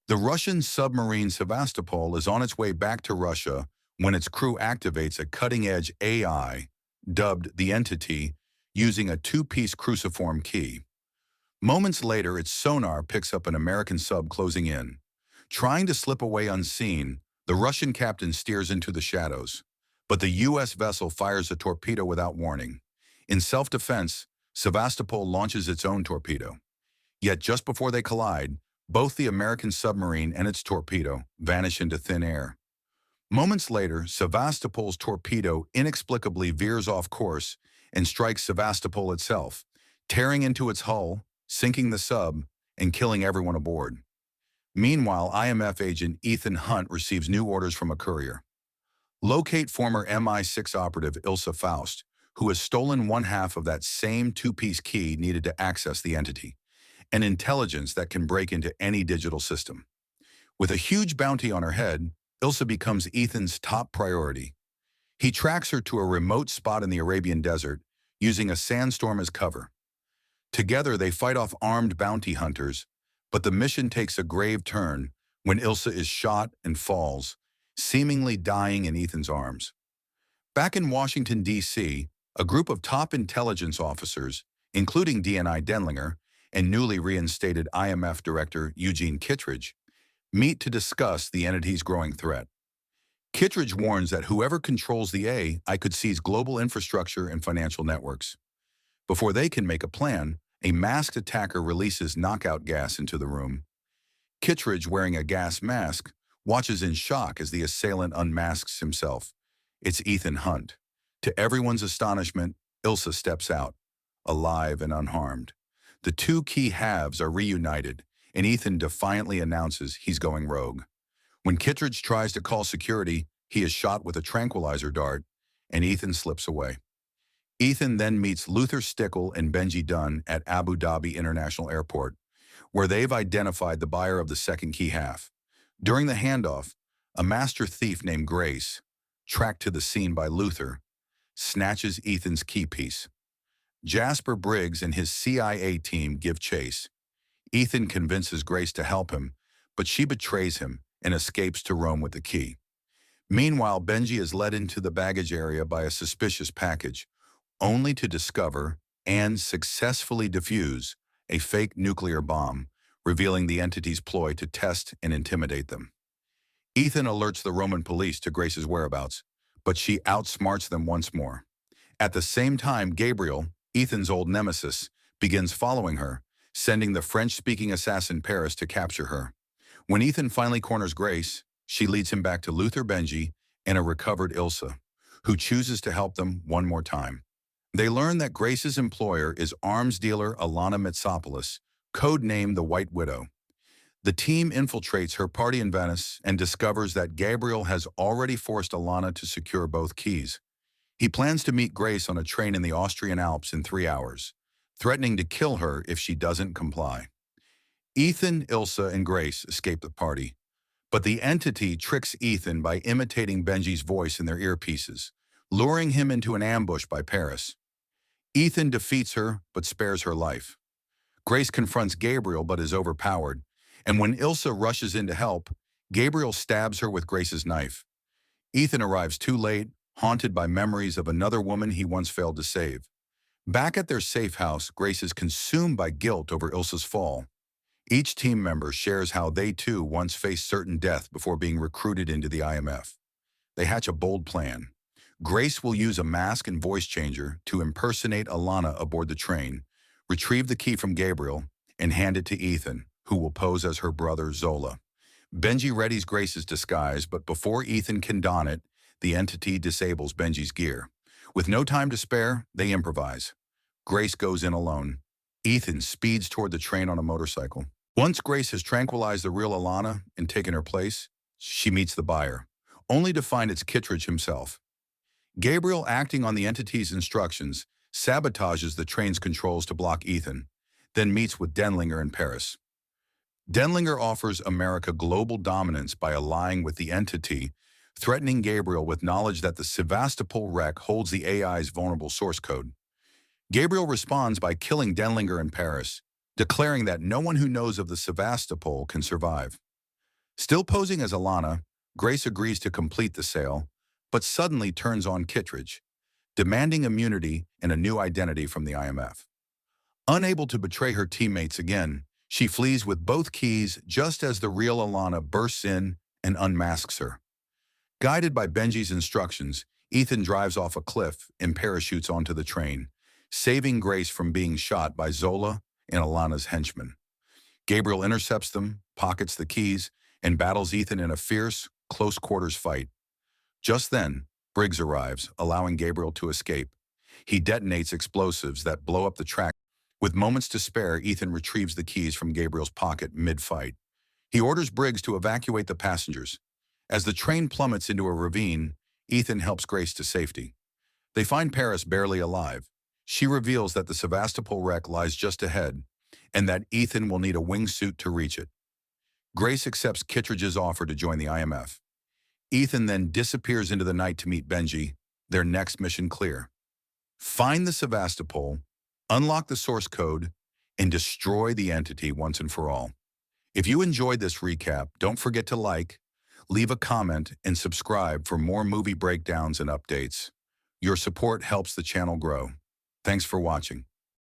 The Russian submarine Sevastopol is on its way back to Russia when its crew activates a cutting-edge AI, dubbed the Entity, using a two-piece cruciform key. Moments later, its sonar picks up an American sub closing in. Trying to slip away unseen, the Russian captain steers into the shadows, but the U.S. vessel fires a torpedo without warning. In self-defense, Sevastopol launches its own torpedo. Yet just before they collide, both the American submarine and its torpedo vanish into thin air. Moments later, Sevastopol's torpedo inexplicably veers off course and strikes Sevastopol itself, tearing into its hull, sinking the sub, and killing everyone aboard. Meanwhile, IMF agent Ethan Hunt receives new orders from a courier. Locate former MI6 operative Ilsa Faust, who has stolen one half of that same two-piece key needed to access the entity, an intelligence that can break into any digital system. With a huge bounty on her head, Ilsa becomes Ethan's top priority. He tracks her to a remote spot in the Arabian desert, using a sandstorm as cover. Together, they fight off armed bounty hunters, but the mission takes a grave turn when Ilsa is shot and falls, seemingly dying in Ethan's arms. Back in Washington, D.C., a group of top intelligence officers, including DNI Denlinger and newly reinstated IMF Director Eugene Kittredge, meet to discuss the entity's growing threat. Kittredge warns that whoever controls the AI could seize global infrastructure and financial networks. Before they can make a plan, a masked attacker releases knockout gas into the room. Kittredge, wearing a gas mask, watches in shock as the assailant unmasks himself. It's Ethan Hunt. To everyone's astonishment, Ilsa steps out, alive and unharmed. The two key halves are reunited, and Ethan defiantly announces he's going rogue. When Kittredge tries to call security, he is shot with a tranquilizer dart, and Ethan slips away. Ethan then meets Luther Stickle and Benji Dunn at Abu Dhabi International Airport, where they've identified the buyer of the second key half. During the handoff, a master thief named Grace, tracked to the scene by Luther, snatches Ethan's key piece. Jasper Briggs and his CIA team give chase. Ethan convinces Grace to help him, but she betrays him and escapes to Rome with the key. Meanwhile, Benji is led into the baggage area by a suspicious package, only to discover and successfully defuse a fake nuclear bomb, revealing the entity's ploy to test and intimidate them. Ethan alerts the Roman police to Grace's whereabouts, but she outsmarts them once more. At the same time, Gabriel, Ethan's old nemesis, begins following her, sending the French-speaking assassin Paris to capture her. When Ethan finally corners Grace, she leads him back to Luther, Benji, and a recovered Ilsa, who chooses to help them one more time. They learn that Grace's employer is arms dealer Alana Mitsopoulos, codenamed the White Widow. The team infiltrates her party in Venice and discovers that Gabriel has already forced Alana to secure both keys. He plans to meet Grace on a train in the Austrian Alps in 3 hours, threatening to kill her if she doesn't comply. Ethan, Ilsa, and Grace escape the party, but the entity tricks Ethan by imitating Benji's voice in their earpieces, luring him into an ambush by Paris. Ethan defeats her but spares her life. Grace confronts Gabriel but is overpowered, and when Ilsa rushes in to help, Gabriel stabs her with Grace's knife. Ethan arrives too late, haunted by memories of another woman he once failed to save. Back at their safe house, Grace is consumed by guilt over Ilsa's fall. Each team member shares how they too once faced certain death before being recruited into the IMF. They hatch a bold plan. Grace will use a mask and voice changer to impersonate Alana aboard the train, retrieve the key from Gabriel, and hand it to Ethan, who will pose as her brother Zola. Benji readies Grace's disguise, but before Ethan can don it, the entity disables Benji's gear. With no time to spare, they improvise. Grace goes in alone. Ethan speeds toward the train on a motorcycle. Once Grace has tranquilized the real Alana and taken her place, she meets the buyer, only to find it's Kittredge himself. Gabriel, acting on the entity's instructions, sabotages the train's controls to block Ethan, then meets with Denlinger in Paris. Denlinger offers America global dominance by allying with the entity, threatening Gabriel with knowledge that the Sevastopol wreck holds the AI's vulnerable source code. Gabriel responds by killing Denlinger in Paris, declaring that no one who knows of the Sevastopol can survive. Still posing as Alana, Grace agrees to complete the sale, but suddenly turns on Kittredge, demanding immunity and a new identity from the IMF. Unable to betray her teammates again, she flees with both keys just as the real Alana bursts in and unmasks her. Guided by Benji's instructions, Ethan drives off a cliff and parachutes onto the train, saving Grace from being shot by Zola and Alana's henchmen. Gabriel intercepts them, pockets the keys, and battles Ethan in a fierce, close-quarters fight. Just then, Briggs arrives, allowing Gabriel to escape. He detonates explosives that blow up the track. With moments to spare, Ethan retrieves the keys from Gabriel's pocket mid-fight. He orders Briggs to evacuate the passengers. As the train plummets into a ravine, Ethan helps Grace to safety. They find Paris barely alive. She reveals that the Sevastopol wreck lies just ahead, and that Ethan will need a wingsuit to reach it. Grace accepts Kittredge's offer to join the IMF. Ethan then disappears into the night to meet Benji, their next mission clear. Find the Sevastopol, unlock the source code, and destroy the entity once and for all. If you enjoyed this recap, don't forget to like, leave a comment, and subscribe for more movie breakdowns and updates. Your support helps the channel grow. Thanks for watching.